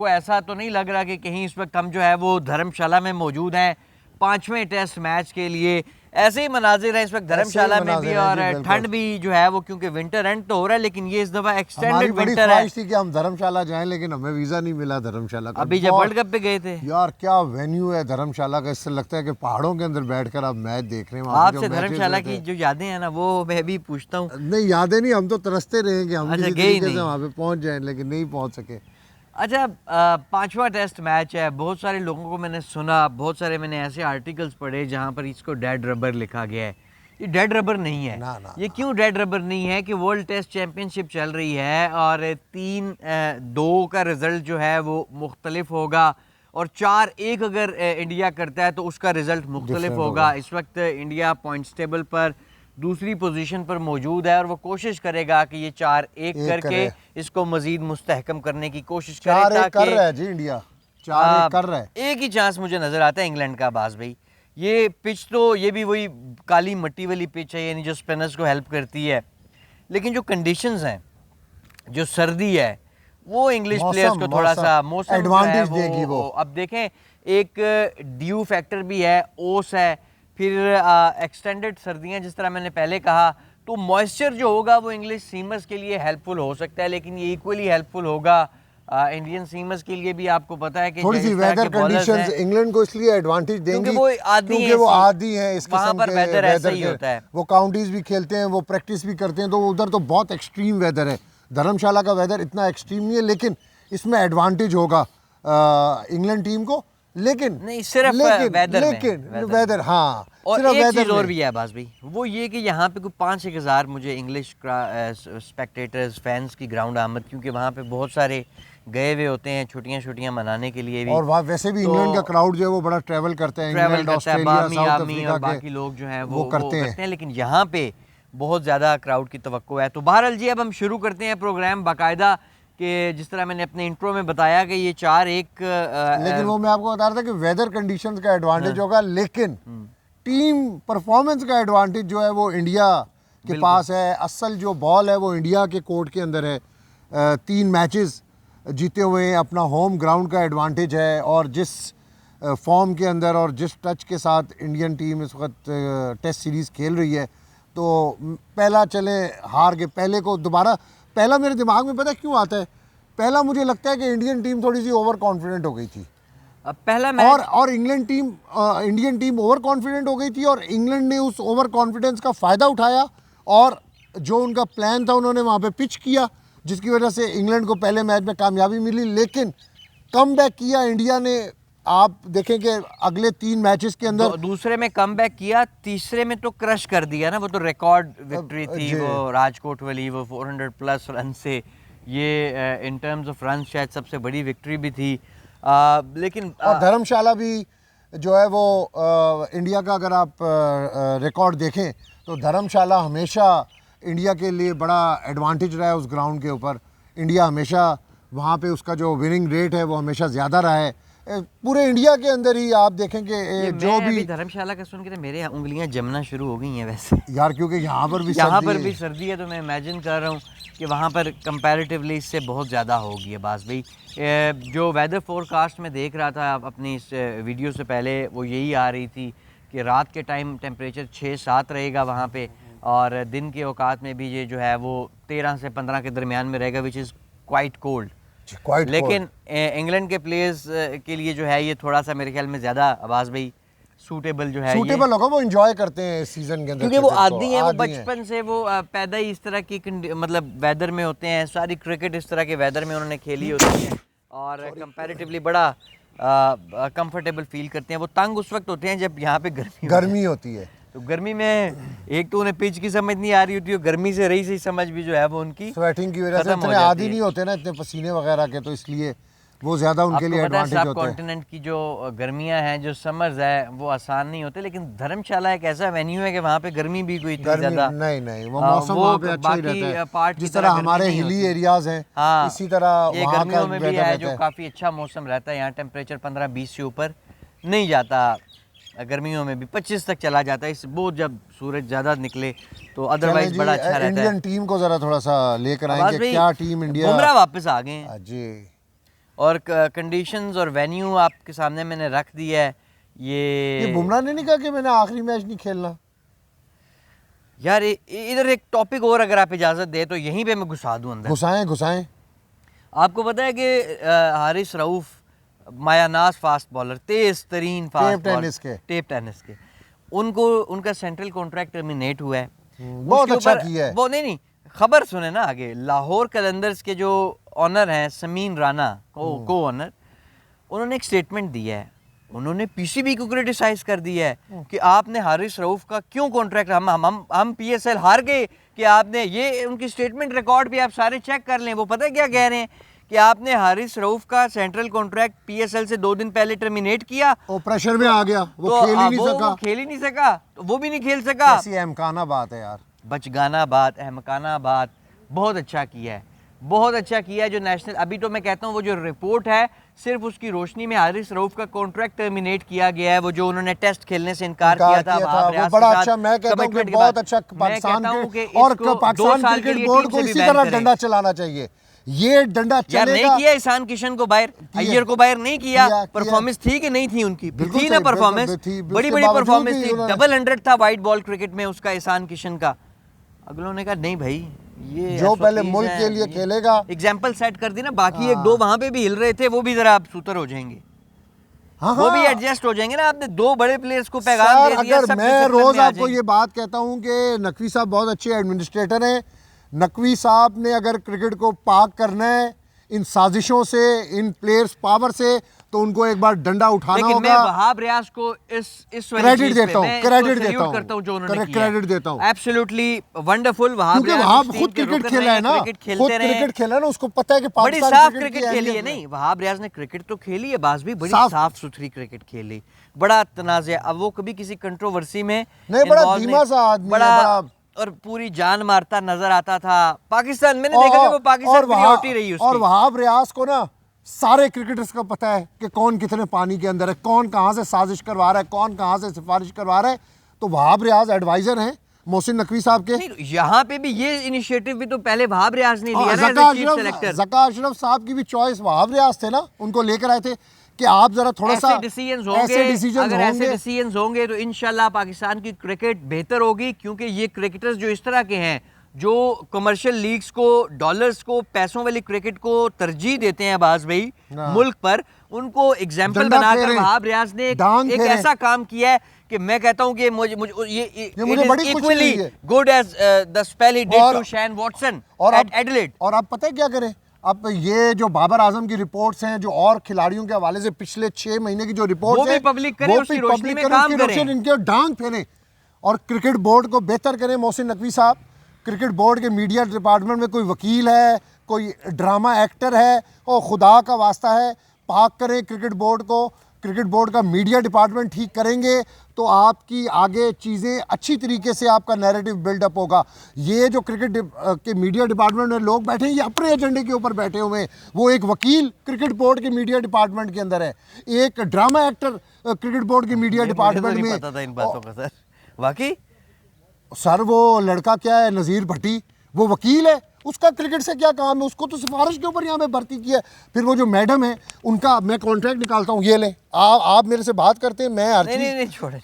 को ऐसा तो नहीं लग रहा कि कहीं इस वक्त हम जो है वो धर्मशाला में मौजूद हैं 5वें टेस्ट मैच के लिए। ऐसे ही मनाजिर है इस वक्त धर्मशाला में भी, और ठंड भी जो है वो, क्योंकि विंटर एंड तो हो रहा है लेकिन ये इस दफा एक्सटेंडेड विंटर है। थी कि हम धर्मशाला जाएं, लेकिन हमें वीजा नहीं मिला धर्मशाला का। अभी जब वर्ल्ड कप पे गए थे यार, क्या वेन्यू है धर्मशाला का, इससे लगता है कि पहाड़ों के अंदर बैठकर आप मैच देख रहे हैं। आपसे धर्मशाला की जो यादें हैं ना वो मैं भी पूछता हूँ। नहीं, यादें नहीं, हम तो तरसते रहे कि हम किसी गए तरीके से वहाँ पे पहुंच जाएं, लेकिन नहीं पहुंच सके। अच्छा, 5वां टेस्ट मैच है। बहुत सारे लोगों को मैंने सुना, बहुत सारे मैंने ऐसे आर्टिकल्स पढ़े जहाँ पर इसको डेड रबर लिखा गया है। ये डेड रबर नहीं है। ना, ये क्यों डेड रबर नहीं है कि वर्ल्ड टेस्ट चैंपियनशिप चल रही है और 3-2 का रिजल्ट जो है वो मुख्तलिफ होगा, और 4-1 अगर इंडिया करता है तो उसका रिजल्ट मुख्तलिफ होगा। इस वक्त इंडिया पॉइंट्स टेबल पर दूसरी पोजीशन पर मौजूद है और वो कोशिश करेगा कि ये 4-1 करके इसको मजीद मुस्तहकम करने की कोशिश करे, ताकि कर रहा है जी इंडिया 4-1 कर रहा है। एक ही चांस मुझे नजर आता है इंग्लैंड का। बाज भाई, ये पिच तो ये भी वही काली मिट्टी वाली पिच है, यानी जो स्पिनर्स को हेल्प करती है, लेकिन जो कंडीशंस हैं, जो सर्दी है, वो इंग्लिश प्लेयर्स को थोड़ा सा मौसम एडवांटेज देगी। वो अब देखें, एक ड्यू फैक्टर भी है, ओस है, फिर एक्सटेंडेड सर्दियां, जिस तरह मैंने पहले कहा, तो मॉइस्चर जो होगा वो इंग्लिश सीमर्स के लिए हेल्पफुल हो सकता है, लेकिन ये इक्वली हेल्पफुल होगा इंडियन सीमर्स के लिए भी। आपको पता है कि थोड़ी सी वेदर कंडीशंस इंग्लैंड को इसलिए एडवांटेज देंगी क्योंकि वो आदी हैं इस किस्म के वेदर ऐसा ही होता है। वो काउंटीज भी खेलते हैं, वो प्रैक्टिस भी करते हैं, तो उधर तो बहुत एक्सट्रीम वेदर है। धर्मशाला का वेदर इतना एक्सट्रीम नहीं है, लेकिन इसमें एडवांटेज होगा इंग्लैंड टीम को। लेकिन नहीं, सिर्फ वेदर हाँ, और एक चीज और भी है बास भाई, वो ये कि यहाँ पे कोई 5-1 हज़ार मुझे इंग्लिश स्पेक्टेटर्स फैंस की ग्राउंड आमद, क्योंकि वहाँ पे बहुत सारे गए हुए होते हैं छुट्टियाँ मनाने के लिए भी, और वहाँ वैसे भी इंग्लैंड का क्राउड जो है वो बड़ा ट्रैवल करता है, इंग्लैंड, ऑस्ट्रेलिया, साउथ अफ्रीका और बाकी लोग जो हैं वो करते हैं, लेकिन यहाँ पे बहुत ज़्यादा क्राउड की तवक्को है। तो बहरहाल जी, अब हम शुरू करते हैं प्रोग्राम बाकायदा, कि जिस तरह मैंने अपने इंट्रो में बताया कि ये 4-1, लेकिन वो मैं आपको बता रहा था कि वेदर कंडीशंस का एडवांटेज होगा, लेकिन टीम परफॉर्मेंस का एडवांटेज जो है वो इंडिया के पास है। असल जो बॉल है वो इंडिया के कोर्ट के अंदर है। 3 मैचेस जीते हुए हैं, अपना होम ग्राउंड का एडवांटेज है, और जिस फॉर्म के अंदर और जिस टच के साथ इंडियन टीम इस वक्त टेस्ट सीरीज़ खेल रही है, तो पहला चले हार के पहले को दोबारा, पहला मेरे दिमाग में पता है क्यों आता है, पहला मुझे लगता है कि इंडियन टीम थोड़ी सी ओवर कॉन्फिडेंट हो गई थी पहला मैच, और इंडियन टीम ओवर कॉन्फिडेंट हो गई थी, और इंग्लैंड ने उस ओवर कॉन्फिडेंस का फ़ायदा उठाया और जो उनका प्लान था उन्होंने वहाँ पे पिच किया, जिसकी वजह से इंग्लैंड को पहले मैच में कामयाबी मिली। लेकिन कम बैक किया इंडिया ने। आप देखें कि अगले 3 मैचेस के अंदर दूसरे में कम बैक किया, तीसरे में तो क्रश कर दिया ना, वो तो रिकॉर्ड विक्ट्री थी वो राजकोट वाली, वो 400 प्लस रन से, ये इन टर्म्स ऑफ रन शायद सबसे बड़ी विक्ट्री भी थी। लेकिन और धर्मशाला भी जो है वो इंडिया का अगर आप रिकॉर्ड देखें तो धर्मशाला हमेशा इंडिया के लिए बड़ा एडवांटेज रहा है उस ग्राउंड के ऊपर। इंडिया हमेशा वहाँ पे उसका जो विनिंग रेट है वो हमेशा ज़्यादा रहा है। पूरे इंडिया के अंदर ही आप देखेंगे जो भी धर्मशाला का सुन के तो मेरे उंगलियां जमना शुरू हो गई हैं वैसे यार, क्योंकि यहाँ पर भी सर्दी है, तो मैं इमेजिन कर रहा हूँ कि वहाँ पर कंपैरेटिवली इससे बहुत ज़्यादा होगी। बास भाई, जो वेदर फोरकास्ट में देख रहा था अपनी इस वीडियो से पहले, वो यही आ रही थी कि रात के टाइम टेम्परेचर 6-7 रहेगा वहाँ पे, और दिन के औकात में भी ये जो है वो 13 से 15 के दरमियान में रहेगा, विच इज़ क्वाइट कोल्ड। लेकिन इंग्लैंड के प्लेयर्स के लिए जो है ये थोड़ा सा मेरे ख्याल में ज़्यादा, आवाज भाई, सूटेबल जो है, सूटेबल होगा। वो एंजॉय करते हैं इस सीजन के अंदर, क्योंकि वो आदी हैं, वो बचपन से वो पैदा ही इस तरह की मतलब वेदर में होते हैं। सारी क्रिकेट इस तरह के वेदर में उन्होंने खेली होती है, और कंपैरेटिवली बड़ा कंफर्टेबल फील करते हैं। वो तंग उस वक्त होते हैं जब यहाँ पे गर्मी होती है। तो गर्मी में एक तो उन्हें पिच की समझ नहीं आ रही होती है, गर्मी से रही समझ भी जो है वो उनकी स्वेटिंग की वजह से इतने आदी नहीं होते ना, इतने पसीने वगैरह के, तो इसलिए वो ज़्यादा उनके लिए एडवांटेज होता है। कॉन्टिनेंट की जो गर्मियां हैं, जो समर्स है, वो आसान नहीं होते, लेकिन धर्मशाला एक ऐसा वेन्यू है कि वहाँ पे गर्मी भी कोई इतनी ज़्यादा नहीं, वो मौसम वहाँ पे अच्छा ही रहता है, जिस तरह हमारे हिली एरियाज हैं, इसी तरह ये गर्मियों में भी है जो काफ़ी अच्छा मौसम रहता है। यहाँ टेम्परेचर 15-20 से ऊपर नहीं जाता, गर्मियों में भी 25 तक चला जाता है। इस बहुत जब सूरज ज़्यादा निकले तो अदरवाइज बड़ा अच्छा रहता है। इंडियन टीम को ज़रा थोड़ा सा लेकर आएंगे, क्या टीम इंडिया, बुमराह वापस आ गए हैं जी, और कंडीशंस और वेन्यू आपके सामने मैंने रख दिया है। ये बुमराह ने नहीं कहा कि मैंने आखिरी मैच नहीं खेलना? यार इधर एक टॉपिक और अगर आप इजाज़त दे तो यहीं पे मैं घुसा दूँ अंदर। घुसाएं। आपको पता है कि हारिस रऊफ मायानाज फास्ट बॉलर, तेज तरीन फास्ट बॉलर टेप टेनिस के, उनको उनका सेंट्रल कॉन्ट्रैक्ट टर्मिनेट हुआ है। बहुत अच्छा किया है। वो नहीं खबर सुने ना आगे। लाहौर कलंदर्स के जो ऑनर हैं समीन राना को ऑनर, उन्होंने एक स्टेटमेंट दिया है। उन्होंने पीसीबी को क्रिटिसाइज कर दिया है कि आपने हारिस रऊफ का क्यों कॉन्ट्रैक्ट, हम पीएसएल हार गए कि आपने, ये उनकी स्टेटमेंट रिकॉर्ड पे आप सारे चेक कर लें। वो पता है क्या कह रहे हैं कि आपने हारिस रऊफ का सेंट्रल कॉन्ट्रैक्ट पीएसएल से 2 दिन पहले टर्मिनेट किया। वो प्रेशर में आ गया, वो खेल ही नहीं सका, तो वो भी नहीं खेल सका। ऐसी अहमकाना बात है यार, बचगाना बात, अहमकाना बात। बहुत अच्छा किया है, बहुत अच्छा किया है जो नेशनल, अभी तो मैं कहता हूँ वो जो रिपोर्ट है सिर्फ उसकी रोशनी में हारिस रऊफ का कॉन्ट्रैक्ट टर्मिनेट किया गया है। वो जो उन्होंने टेस्ट खेलने से इनकार किया था वो बड़ा अच्छा, मैं कहता हूँ कि बहुत अच्छा पाकिस्तान के और पाकिस्तान क्रिकेट बोर्ड को इसी तरह डंडा चलाना चाहिए। ये डंडा चलेगा। नहीं किया ईशान किशन को बाहर, अय्यर को बाहर नहीं किया। परफॉर्मेंस थी कि नहीं थी उनकी? थी ना परफॉर्मेंस, बड़ी बड़ी परफॉर्मेंस थी। डबल 100 था वाइट बॉल क्रिकेट में उसका, ईशान किशन का। अगलों ने कहा नहीं भाई, ये जो पहले मुल्क के लिए खेलेगा, एग्जाम्पल सेट कर दी ना। बाकी 1-2 वहां पे भी हिल रहे थे, वो भी जरा आप सूतर हो जाएंगे। वो भी एडजस्ट हो जाएंगे ना। आपने 2 बड़े प्लेयर्स को पैगाम दे दिया। अगर मैं रोज आपको ये बात कहता हूँ कि नकवी साहब बहुत अच्छे एडमिनिस्ट्रेटर हैं। नकवी साहब ने अगर क्रिकेट को पाक करना है इन साजिशों से, इन प्लेयर्स पावर से, तो उनको एक बार डंडा उठाना होगा। मैं वहाब रियाज को इस क्रेडिट देता हूँ, क्रेडिट देता हूँ। Absolutely wonderful. वहाब खुद क्रिकेट खेला है ना, खुद क्रिकेट खेला है ना, उसको पता है कि पाकिस्तान बड़ी साफ क्रिकेट खेली है। नहीं, वहाब रियाज ने क्रिकेट तो खेली है, बाज भी बड़ी साफ सुथरी क्रिकेट खेली, बड़ा तनाज़। अब वो कभी किसी कंट्रोवर्सी में नहीं, बड़ा धीमा सा आदमी, बड़ा और पूरी जान मारता नजर आता था पाकिस्तान। मैंने देखा कि वो पाकिस्तान की होती रही उसकी। और वहाब रियाज को ना सारे क्रिकेटर्स का पता है कि कौन कितने पानी के अंदर है, कौन कहाँ से साजिश करवा रहा है, कौन कहाँ से सिफारिश करवा रहा है। तो वहाब रियाज एडवाइजर हैं मोहसिन नकवी साहब के। यहाँ पे भी ये इनिशिएटिव भी तो पहले वहाब रियाज ने लिया ना, चीफ सेलेक्टर ज़का अशरफ साहब की भी चॉइस वहाब रियाज थे ना, उनको लेकर आए थे कि आप जरा थोड़ा सा डिसीजंस होंगे तो इंशाल्लाह पाकिस्तान की क्रिकेट बेहतर होगी। क्योंकि ये क्रिकेटर्स जो इस तरह के हैं, जो कमर्शियल लीग्स को, डॉलर्स को, पैसों वाली क्रिकेट को तरजीह देते हैं बाज भाई मुल्क पर, उनको एग्जाम्पल बनाकर वहाब रियाज ने एक ऐसा काम किया है कि मैं कहता हूं कि मुझे बड़ी equally good as the spell he did to Shane Watson at Adelaide. और आप पता है क्या करें, अब ये जो बाबर आजम की रिपोर्ट्स हैं, जो और खिलाड़ियों के हवाले से पिछले 6 महीने की जो रिपोर्ट्स हैं, पब्लिक करें, उसकी रोशनी में काम करें, इनके डांग फेरें और क्रिकेट बोर्ड को बेहतर करें। मोहसिन नकवी साहब, क्रिकेट बोर्ड के मीडिया डिपार्टमेंट में कोई वकील है, कोई ड्रामा एक्टर है, और खुदा का वास्ता है पाक करें क्रिकेट बोर्ड को। क्रिकेट बोर्ड का मीडिया डिपार्टमेंट ठीक करेंगे तो आपकी आगे चीज़ें अच्छी तरीके से, आपका नैरेटिव बिल्डअप होगा। ये जो क्रिकेट के मीडिया डिपार्टमेंट में लोग बैठे हैं, ये अपने एजेंडे के ऊपर बैठे हुए हैं। वो एक वकील क्रिकेट बोर्ड के मीडिया डिपार्टमेंट के अंदर है, एक ड्रामा एक्टर क्रिकेट बोर्ड के मीडिया डिपार्टमेंट में। पता था इन बातों का सर, वाकई सर वो लड़का क्या है, नज़ीर भट्टी, वो वकील है, उसका क्रिकेट से क्या काम है, उसको तो सिफारिश के ऊपर यहाँ पे भर्ती किया है। फिर वो जो मैडम है उनका मैं कॉन्ट्रैक्ट निकालता हूँ, ये ले आप मेरे से बात करते हैं, मैं हर चीज नहीं छोड़े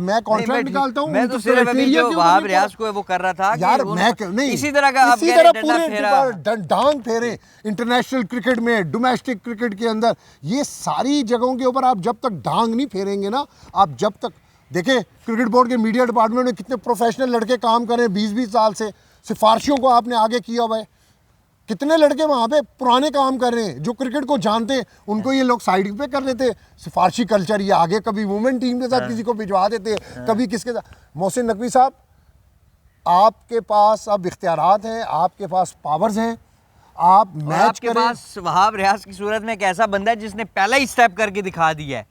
मैं कॉन्ट्रैक्ट निकालता हूँ। मैं तो सिर्फ अभी जो वहाब रियाज को वो कर रहा था यार, मैं नहीं इसी तरह का पूरे डांग फेरे इंटरनेशनल क्रिकेट में, डोमेस्टिक क्रिकेट के अंदर, ये सारी जगहों के ऊपर आप जब तक डांग नहीं फेरेंगे ना, आप जब तक देखें क्रिकेट बोर्ड के मीडिया डिपार्टमेंट में कितने प्रोफेशनल लड़के काम कर रहे हैं 20-20 साल से, सिफारिशों को आपने आगे किया हुआ है। कितने लड़के वहाँ पे पुराने काम कर रहे हैं जो क्रिकेट को जानते हैं, उनको ये लोग साइड पे कर लेते, सिफारशी कल्चर, ये आगे कभी वुमेन टीम के साथ किसी को भिजवा देते, कभी किसके साथ। मोहसिन नकवी साहब, आपके पास अब इख्तियारात हैं, आपके पास पावर्स हैं, आप मैच के पास वहाब रियाज की सूरत में एक ऐसा बंदा है जिसने पहला ही स्टेप करके दिखा दिया है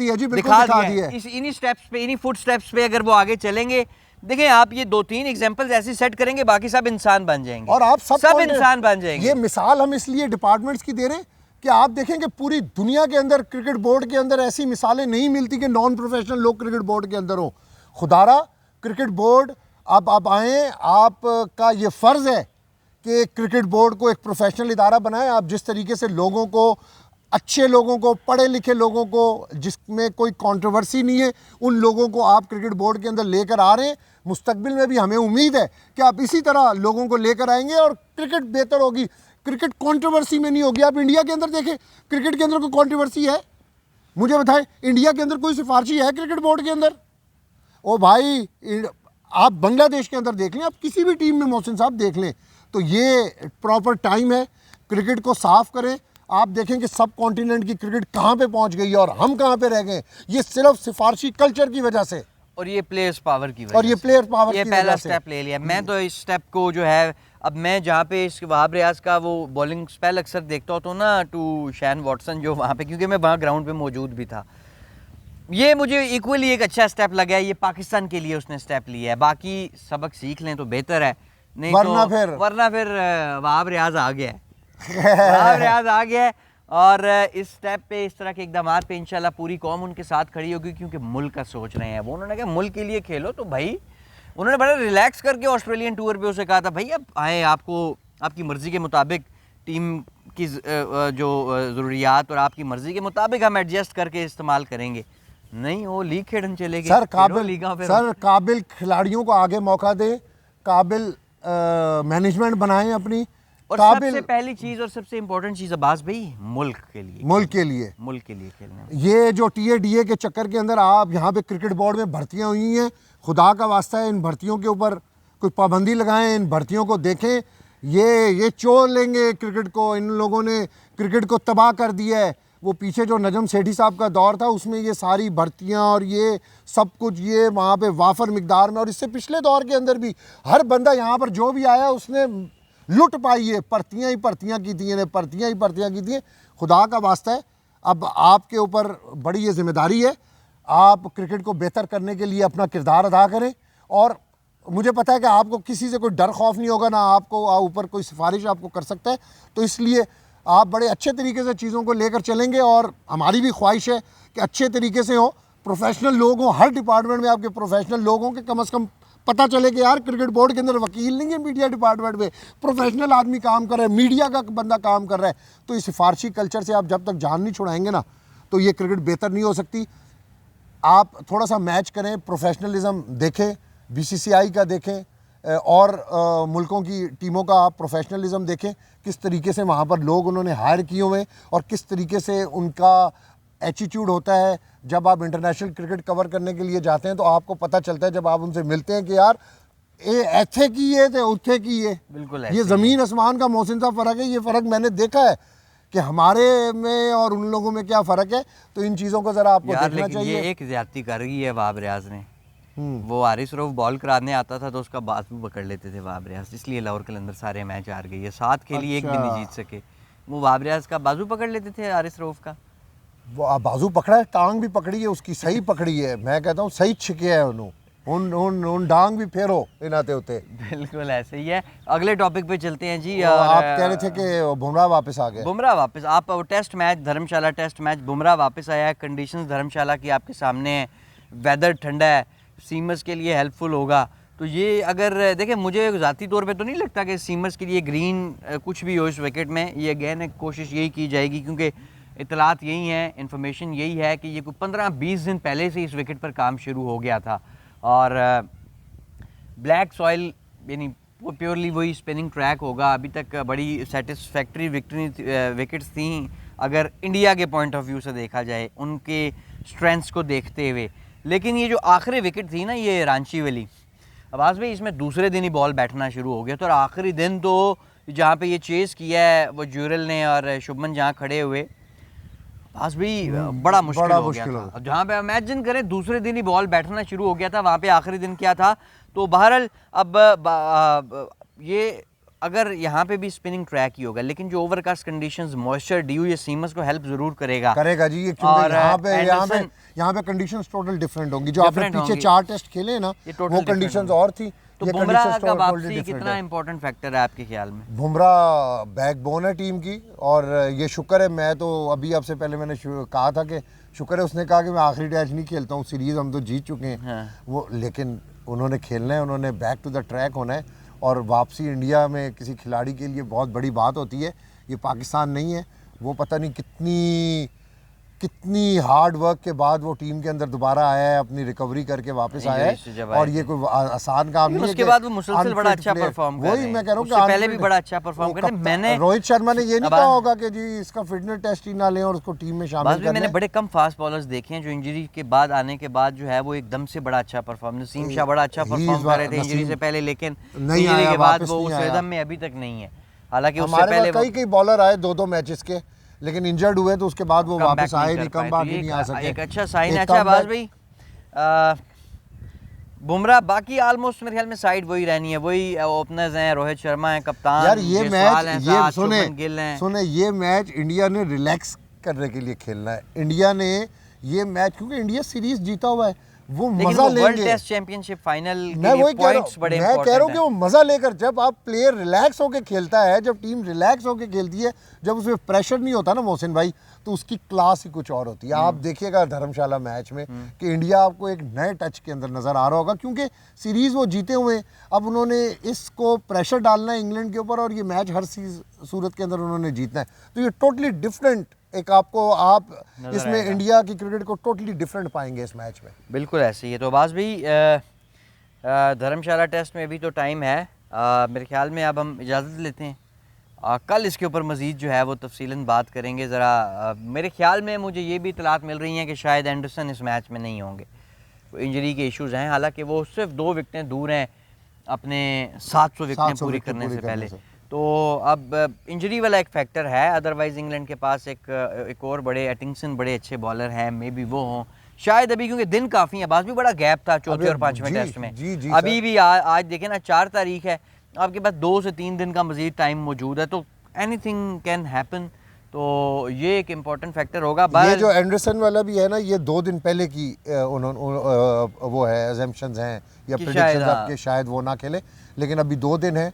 जी, बिल्कुल दिखा दिया है। इन्हीं स्टेप्स पे, इन्हीं फुट स्टेप्स पे अगर वो आगे चलेंगे, देखें आप ये 2-3 एग्जांपल्स ऐसी सेट करेंगे, बाकी सब इंसान बन जाएंगे, और आप सब इंसान बन जाएंगे। ये मिसाल हम इसलिए डिपार्टमेंट्स की दे रहे हैं कि आप देखेंगे पूरी दुनिया के अंदर क्रिकेट बोर्ड के अंदर ऐसी मिसालें नहीं मिलती कि नॉन प्रोफेशनल लोग क्रिकेट बोर्ड के अंदर हो। खुदारा क्रिकेट बोर्ड आप आए, आपका ये फ़र्ज़ है कि क्रिकेट बोर्ड को एक प्रोफेशनल इदारा बनाएं। आप जिस तरीके से लोगों को अच्छे लोगों को, पढ़े लिखे लोगों को, जिसमें कोई कंट्रोवर्सी नहीं है, उन लोगों को आप क्रिकेट बोर्ड के अंदर लेकर आ रहे हैं। मुस्तकबिल में भी हमें उम्मीद है कि आप इसी तरह लोगों को लेकर आएंगे और क्रिकेट बेहतर होगी, क्रिकेट कंट्रोवर्सी में नहीं होगी। आप इंडिया के अंदर देखें, क्रिकेट के अंदर कोई कंट्रोवर्सी है? मुझे बताएं, इंडिया के अंदर कोई सिफारिशी है क्रिकेट बोर्ड के अंदर? ओ भाई, आप बांग्लादेश के अंदर देख लें, आप किसी भी टीम में मोहसिन साहब देख लें, तो ये प्रॉपर टाइम है, क्रिकेट को साफ करें। आप देखें कि सब कॉन्टिनेंट की क्रिकेट कहाँ पे पहुँच गई है और हम कहाँ पे रह गए, ये सिर्फ सिफारशी कल्चर की वजह से और ये प्लेयर्स पावर की वजह और ये से। प्लेयर पावर ये की पहला वजह से। स्टेप ले लिया। मैं तो इस स्टेप को जो है, अब मैं जहाँ पे इस वहाब रियाज का वो बॉलिंग स्पेल अक्सर देखता होता हूँ ना, टू शैन वॉटसन जो वहाँ पे, क्योंकि मैं वहाँ ग्राउंड पे मौजूद भी था, ये मुझे इक्वली एक अच्छा स्टेप लगा है। ये पाकिस्तान के लिए उसने स्टेप लिया है। बाकी सबक सीख लें तो बेहतर है, नहीं वरना तो फिर वहाब रियाज आ गया है। वहाब रियाज आ गया है और इस स्टेप पे, इस तरह के इकदाम पे इंशाल्लाह पूरी कौम उनके साथ खड़ी होगी, क्योंकि मुल्क का सोच रहे हैं वो। उन्होंने कहा मुल्क के लिए खेलो, तो भाई उन्होंने बड़ा रिलैक्स करके ऑस्ट्रेलियन टूर पे उसे कहा था, भाई अब आए, आपको आपकी मर्ज़ी के मुताबिक टीम की जो ज़रूरियात और आपकी मर्ज़ी के मुताबिक हम एडजस्ट करके इस्तेमाल करेंगे। नहीं, वो लीग खेलने चले गए। सर काबिल खिलाड़ियों को आगे मौका दें, काबिल मैनेजमेंट बनाएं अपनी, और सबसे पहली चीज और सबसे इम्पोर्टेंट चीज अब्बास भाई, मुल्क के लिए खेलना। ये जो टीएडीए के चक्कर के अंदर आप यहाँ पे क्रिकेट बोर्ड में भर्तियाँ हुई हैं, खुदा का वास्ता है इन भर्तियों के ऊपर कोई पाबंदी लगाएं, इन भर्तियों को देखें। ये चोर लेंगे क्रिकेट को, इन लोगों ने क्रिकेट को तबाह कर दिया है। वो पीछे जो नजम सेठी साहब का दौर था, उसमें ये सारी भर्तियां और ये सब कुछ ये वहाँ पे वाफर मिकदार में, और इससे पिछले दौर के अंदर भी हर बंदा यहाँ पर जो भी आया उसने लुट पाई है, भर्तियाँ ही भर्तियाँ की थी, भर्तियाँ ही भर्तियाँ की थी। खुदा का वास्ता है, अब आपके ऊपर बड़ी ये जिम्मेदारी है, आप क्रिकेट को बेहतर करने के लिए अपना किरदार अदा करें। और मुझे पता है कि आपको किसी से कोई डर खौफ नहीं होगा, ना आपको ऊपर कोई सिफारिश आपको कर सकता है, तो इसलिए आप बड़े अच्छे तरीके से चीज़ों को लेकर चलेंगे। और हमारी भी ख्वाहिश है कि अच्छे तरीके से हो, प्रोफेशनल लोग हों, हर डिपार्टमेंट में आपके प्रोफेशनल लोग हों, कि कम से कम पता चले कि यार क्रिकेट बोर्ड के अंदर वकील नहीं है, मीडिया डिपार्टमेंट में प्रोफेशनल आदमी काम कर रहा है, मीडिया का बंदा काम कर रहा है। तो इस सिफारशी कल्चर से आप जब तक जान नहीं छुड़ाएंगे ना, तो ये क्रिकेट बेहतर नहीं हो सकती। आप थोड़ा सा मैच करें, प्रोफेशनलिज्म देखें, बीसीसीआई का देखें, और मुल्कों की टीमों का आप प्रोफेशनलिज्म देखें, किस तरीके से वहाँ पर लोग उन्होंने हायर किए हुए हैं और किस तरीके से उनका एटीट्यूड होता है। जब आप इंटरनेशनल क्रिकेट कवर करने के लिए जाते हैं तो आपको पता चलता है, जब आप उनसे मिलते हैं, कि यार ये ऐथे की है तो उथे की है, बिल्कुल ये ज़मीन आसमान का मोहसिन साहब फ़र्क है। ये फ़र्क मैंने देखा है कि हमारे में और उन लोगों में क्या फ़र्क है। तो इन चीज़ों को ज़रा आपको देखना चाहिए। ये एक ज़्यादती कर गई है वहाब रियाज ने। वो हारिस रऊफ बॉल कराने आता था तो उसका बाजू पकड़ लेते थे वहाब रियाज, इसलिए लाहौर कलंदर सारे मैच हार गई है। 7 खेली, एक भी नहीं जीत सके। वो वहाब रियाज का बाजू पकड़ लेते थे हारिस रऊफ का। वो बाजू पकड़ा है, टांग भी पकड़ी है उसकी, सही पकड़ी है। मैं कहता हूँ सही छिके है उन डांग भी फेरो इनाते होते। बिल्कुल ऐसे ही है। अगले टॉपिक पे चलते हैं जी। और आप कह रहे थे कि बुमराह वापस आ गए। बुमराह वापस, आप टेस्ट मैच, धर्मशाला टेस्ट मैच, बुमराह वापस आया है। कंडीशंस धर्मशाला की आपके सामने है, वेदर ठंडा है, सीमर्स के लिए हेल्पफुल होगा। तो ये अगर देखें, मुझे ज़ाती तौर पे तो नहीं लगता कि सीमर्स के लिए ग्रीन कुछ भी हो इस विकेट में। ये अगेन कोशिश यही की जाएगी, क्योंकि इतलात यही है, इन्फॉर्मेशन यही है कि ये कोई 15-20 दिन पहले से इस विकेट पर काम शुरू हो गया था। और ब्लैक सॉइल यानी वो प्योरली वही स्पिनिंग ट्रैक होगा। अभी तक बड़ी सेटिस्फैक्ट्री विकेट्स थी अगर इंडिया के पॉइंट ऑफ व्यू से देखा जाए, उनके स्ट्रेंथ्स को देखते हुए। लेकिन ये जो आखिरी विकेट थी ना, ये रांची वाली, अब्बास भाई, इसमें दूसरे दिन ही बॉल बैठना शुरू हो गया था। और आखिरी दिन तो जहाँ पे ये चेज़ किया है वो ज्यूरल ने और शुभमन जहाँ खड़े हुए, बस भी बड़ा मुश्किल हो गया था। जहाँ पे इमेजिन करें दूसरे दिन ही बॉल बैठना शुरू हो गया था, वहाँ पे आखिरी दिन क्या था। तो बहरहाल अब ये अगर यहाँ पे भी स्पिनिंग ट्रैक ही होगा, लेकिन जो ओवरकास्ट कंडीशंस, मॉइस्चर, ड्यू, ये सीमर्स को हेल्प जरूर करेगा जी। यहाँ पे कंडीशंस टोटल डिफरेंट होंगी। जो आपने पीछे 4 टेस्ट खेले ना, वो कंडीशंस और थी। तो बुमराह का वापसी कितना इंपॉर्टेंट फैक्टर है आपके ख्याल में? बुमराह बैकबोन है टीम की, और ये शुक्र है, मैं तो अभी आपसे पहले मैंने कहा था कि शुक्र है उसने कहा कि मैं आखिरी टेस्ट नहीं खेलता हूँ, सीरीज हम तो जीत चुके हैं। हाँ। वो लेकिन उन्होंने खेलना है, उन्होंने बैक टू द ट्रैक होना है। और वापसी इंडिया में किसी खिलाड़ी के लिए बहुत बड़ी बात होती है। ये पाकिस्तान नहीं है, वो पता नहीं कितनी हार्ड वर्क के बाद वो टीम के अंदर दोबारा आया है, अपनी रिकवरी करके वापस आया है। और ये कोई आसान काम नहीं है। उसके बाद वो मुसलसल बड़ा अच्छा परफॉर्म कर रहे हैं। वही मैं कह रहा हूँ कि पहले भी बड़ा अच्छा परफॉर्म कर रहे हैं। मैंने रोहित शर्मा ने ये नहीं कहा होगा कि जी इसका फिटनेस टेस्ट ही ना लें और उसको टीम में शामिल कर लें। मैंने बड़े कम फास्ट बॉलर्स देखे हैं जो इंजरी के बाद आने के बाद जो है वो एकदम से बड़ा अच्छा परफॉर्म, नसीम शाह बड़ा अच्छा परफॉर्म कर रहे थे इंजरी से पहले, लेकिन इंजरी के बाद वो उस रिदम में अभी तक नहीं है। हालांकि उससे पहले कई बॉलर आए 2-2 मैचेस के, लेकिन इंजर्ड हुए तो उसके बाद वो वापस आए नहीं, कम बाकी नहीं आ सके। एक अच्छा साइन है। अच्छा बाज भाई, बुमराह बाकी ऑलमोस्ट मेरे ख्याल में साइड वही रहनी है, वही ओपनर्स हैं, रोहित शर्मा है कप्तान। यार ये मैच सुने ये मैच इंडिया ने रिलैक्स करने के लिए खेलना है। इंडिया ने ये मैच, क्योंकि इंडिया सीरीज जीता हुआ है, वो मजा लेंगे। वर्ल्ड टेस्ट चैंपियनशिप फाइनल के लिए पॉइंट्स बड़े इंपॉर्टेंट हैं। मैं कह रहा हूँ कि वो मजा लेकर, जब आप प्लेयर रिलैक्स होकर खेलता है, जब टीम रिलैक्स होकर खेलती है, जब उसमें प्रेशर नहीं होता ना मोहसिन भाई, तो उसकी क्लास ही कुछ और होती है। आप देखिएगा धर्मशाला मैच में कि इंडिया आपको एक नए टच के अंदर नजर आ रहा होगा, क्योंकि सीरीज वो जीते हुए, अब उन्होंने इसको प्रेशर डालना है इंग्लैंड के ऊपर, और ये मैच हर सूरत के अंदर उन्होंने जीतना है। तो ये टोटली डिफरेंट एक आप इसमें इंडिया की क्रिकेट को टोटली डिफरेंट पाएंगे इस मैच में। बिल्कुल ऐसे ही है। तो बाज भी धर्मशाला टेस्ट में अभी तो टाइम है, मेरे ख्याल में अब हम इजाज़त लेते हैं। कल इसके ऊपर मज़ीद जो है वो तफसीलन बात करेंगे। ज़रा मेरे ख्याल में मुझे ये भी इतलात मिल रही हैं कि शायद एंडरसन इस मैच में नहीं होंगे, इंजरी के इश्यूज़ हैं। हालांकि वो सिर्फ 2 विकेटें दूर हैं अपने 700 विकेटें पूरी करने से पहले। तो अब इंजरी वाला एक फैक्टर है, अदरवाइज़ इंग्लैंड के पास एक और बड़े एटिंगसन बड़े अच्छे बॉलर हैं, मे बी वो हों शायद अभी, क्योंकि दिन काफ़ी है। बात भी बड़ा गैप था चौथे और 5वें टेस्ट में। अभी भी आज देखें ना 4 तारीख है, आपके पास 2 से 3 दिन का मज़ीद टाइम मौजूद है, तो एनीथिंग कैन हैपन। तो ये एक इम्पॉर्टेंट फैक्टर होगा। ये जो एंडरसन वाला भी है ना, ये 2 दिन पहले की वो है, अजम्पशंस हैं या प्रेडिक्शंस आपके, शायद वो ना खेले, लेकिन अभी 2 दिन है।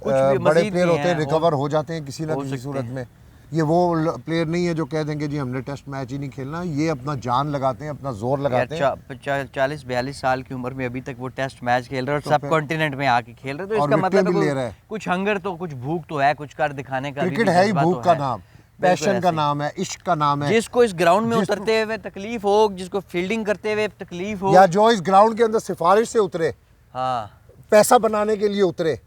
बड़े प्लेयर होते हैं, रिकवर हो जाते हैं किसी ना किसी सूरत में। ये वो प्लेयर नहीं है जो कह देंगे जी हमने टेस्ट मैच ही नहीं खेलना। ये अपना जान लगाते हैं, अपना जोर लगाते हैं। 40-42 साल की उम्र में अभी तक वो टेस्ट मैच खेल रहे हैं और सब कॉन्टिनेंट में आके खेल रहे हैं, तो इसका मतलब कुछ हंगर तो, कुछ भूख तो है, कुछ कर दिखाने का। क्रिकेट है ही भूख का नाम, पैशन का नाम है, इश्क का नाम है। जिसको इस ग्राउंड में उतरते हुए तकलीफ हो, जिसको फील्डिंग करते हुए तकलीफ हो, या जो इस ग्राउंड के अंदर सिफारिश से उतरे, हाँ, पैसा बनाने के लिए उतरे,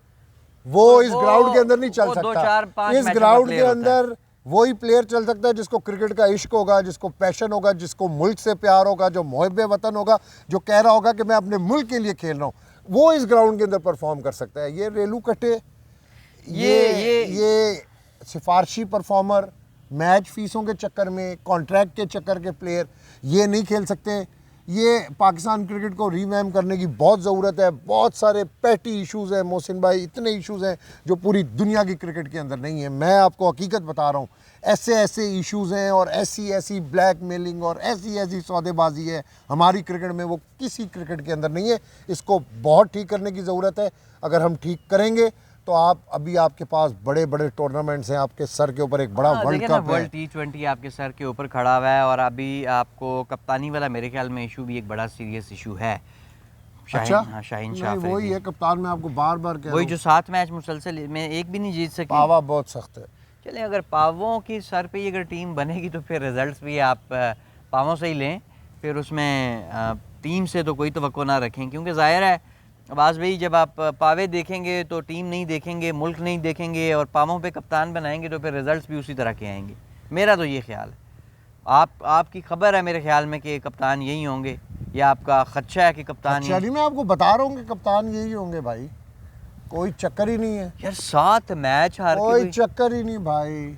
वो इस ग्राउंड के अंदर नहीं चल सकता। इस ग्राउंड के अंदर वही प्लेयर चल सकता है जिसको क्रिकेट का इश्क होगा, जिसको पैशन होगा, जिसको मुल्क से प्यार होगा, जो मुहिब्बे वतन होगा, जो कह रहा होगा कि मैं अपने मुल्क के लिए खेल रहा हूँ, वो इस ग्राउंड के अंदर परफॉर्म कर सकता है। ये रेलू कटे, ये सिफारशी परफॉर्मर, मैच फीसों के चक्कर में, कॉन्ट्रैक्ट के चक्कर के प्लेयर ये नहीं खेल सकते। ये पाकिस्तान क्रिकेट को रीवैम्प करने की बहुत ज़रूरत है। बहुत सारे पैटी इश्यूज़ हैं मोहसिन भाई, इतने इश्यूज़ हैं जो पूरी दुनिया की क्रिकेट के अंदर नहीं है। मैं आपको हकीकत बता रहा हूँ, ऐसे इश्यूज़ हैं और ऐसी ब्लैकमेलिंग और ऐसी सौदेबाजी है हमारी क्रिकेट में, वो किसी क्रिकेट के अंदर नहीं है। इसको बहुत ठीक करने की ज़रूरत है। अगर हम ठीक करेंगे तो अभी आपके पास बड़े बड़े टूर्नामेंट्स हैं, आपके सर के ऊपर एक बड़ा वर्ल्ड कप है, वर्ल्ड T20 आपके सर के ऊपर खड़ा हुआ है। और अभी आपको कप्तानी वाला मेरे ख्याल में इशू भी एक बड़ा सीरियस इशू है। अच्छा, शाहीन शाह वही है कप्तान, में आपको बार बार कह रहा हूं, वही जो 7 मैच मुसलसल में एक भी नहीं जीत सके। पावा बहुत सख्त है। चले, अगर पावों की सर पे अगर टीम बनेगी तो फिर रिजल्ट्स भी आप पावों से ही लें, फिर उसमें टीम से तो कोई तवक्को ना रखें, क्योंकि ज़ाहिर है अब्बास भाई जब आप पावे देखेंगे तो टीम नहीं देखेंगे, मुल्क नहीं देखेंगे, और पावों पे कप्तान बनाएंगे तो फिर रिजल्ट्स भी उसी तरह के आएंगे। मेरा तो ये ख्याल है। आपकी खबर है मेरे ख्याल में कि कप्तान यही होंगे, या आपका खदशा है कि कप्तान यही? मैं आपको बता रहा हूँ कि कप्तान यही होंगे भाई, कोई चक्कर ही नहीं है यार। 7 मैच हार के, कोई चक्कर ही नहीं भाई।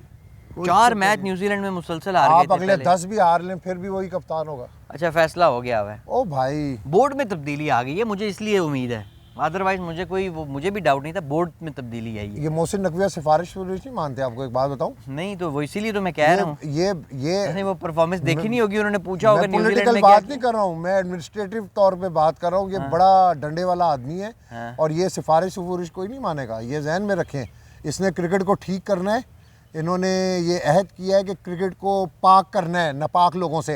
4 मैच न्यूजीलैंड में मुसलसल हार गए थे। आप अगले 10 भी हार लें फिर भी वही कप्तान होगा। अच्छा, फैसला हो गया है। ओ भाई, बोर्ड में तब्दीली आ गई है, मुझे इसलिए उम्मीद है, अदरवाइज मुझे भी डाउट नहीं था। बोर्ड में तब्दीली आई है। ये मोहसिन नकविया सिफारिश नहीं मानते? आपको एक बात बताऊं? नहीं, तो वो इसीलिए तो मैं कह रहा हूँ, ये वो परफॉर्मेंस देखी नहीं होगी, उन्होंने पूछा होगा। पॉलिटिकल बात नहीं कर रहा हूँ मैं, एडमिनिस्ट्रेटिव तौर पे बात कर रहा हूँ। ये बड़ा डंडे वाला आदमी है। और ये सिफारिश कोई नहीं मानेगा, ये जहन में रखें। इसने क्रिकेट को ठीक करना है। इन्होंने ये अहद किया है कि क्रिकेट को पाक करना है नापाक लोगों से।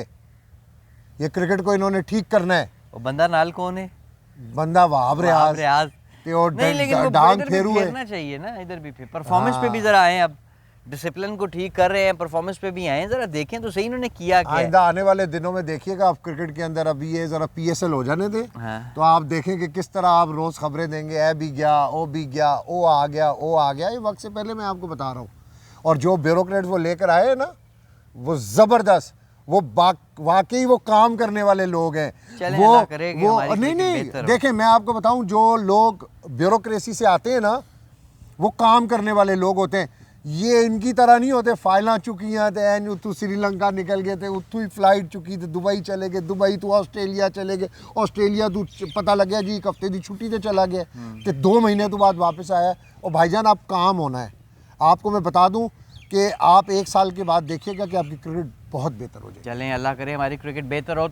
ये क्रिकेट को इन्होंने ठीक करना है। वो बंदा नाल कौन है? बंदा वहाब रियाज। नहीं, लेकिन वो डांग फेरू है। फेरना चाहिए ना, इधर भी परफॉर्मेंस पे भी जरा आए। अब डिसिप्लिन को ठीक कर रहे हैं, परफॉर्मेंस पे भी आए हैं, ज़रा देखें तो सही इन्होंने किया क्या है। आइंदा आने वाले दिनों में देखिएगा आप क्रिकेट के अंदर, अभी ये ज़रा PSL हो जाने दें, हाँ। तो आप देखें कि किस तरह आप रोज़ खबरें देंगे, ए भी गया, ओ भी गया, ओ आ गया, ओ आ गया। ये वक्त से पहले मैं आपको बता रहा हूँ। और जो ब्यूरोक्रेट्स वो लेकर आए हैं ना, वो ज़बरदस्त, वो वाकई वो काम करने वाले लोग हैं। चलें, वो अल्लाह करे कि हमारी नहीं क्रिकेट नहीं बेहतर हो। देखें, मैं आपको बताऊं, जो लोग ब्यूरोक्रेसी से आते हैं ना, वो काम करने वाले लोग होते हैं। ये इनकी तरह नहीं होते, फाइलां चुकियां थे, एन तू श्रीलंका निकल गए थे, उतू ही फ्लाइट चुकी थी, दुबई चले गए, दुबई तू ऑस्ट्रेलिया चले गए, ऑस्ट्रेलिया तू पता लग गया जी एक हफ्ते की छुट्टी से चला गया, तो 2 महीने तो बाद वापस आया। और भाईजान आप काम होना है। आपको मैं बता दूं कि आप 1 साल के बाद देखिएगा कि आपकी क्रिकेट बहुत बेहतर हो जाएगी। चलें, अल्लाह करे हमारी क्रिकेट बेहतर हो।